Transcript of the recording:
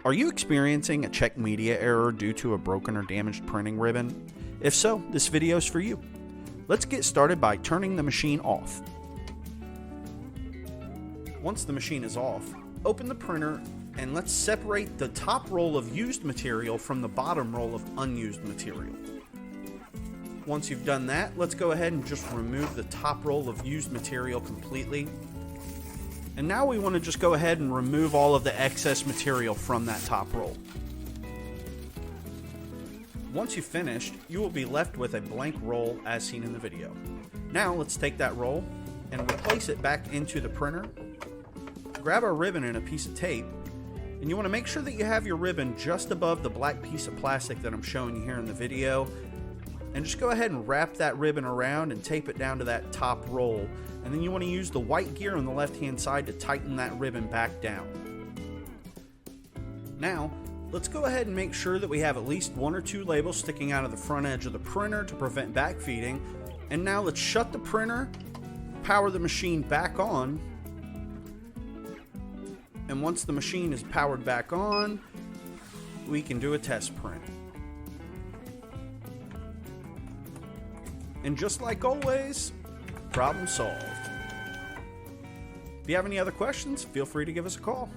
Are you experiencing a check media error due to a broken or damaged printing ribbon? If so, this video is for you. Let's get started by turning the machine off. Once the machine is off, open the printer and let's separate the top roll of used material from the bottom roll of unused material. Once you've done that, let's go ahead and just remove the top roll of used material completely. And now we want to just go ahead and remove all of the excess material from that top roll. Once you've finished, you will be left with a blank roll as seen in the video. Now let's take that roll and replace it back into the printer. Grab a ribbon and a piece of tape, and you want to make sure that you have your ribbon just above the black piece of plastic that I'm showing you here in the video. And just go ahead and wrap that ribbon around and tape it down to that top roll. And then you want to use the white gear on the left hand side to tighten that ribbon back down. Now, let's go ahead and make sure that we have at least one or two labels sticking out of the front edge of the printer to prevent backfeeding. And now let's shut the printer, power the machine back on. And once the machine is powered back on, we can do a test print. And just like always, problem solved. If you have any other questions, feel free to give us a call.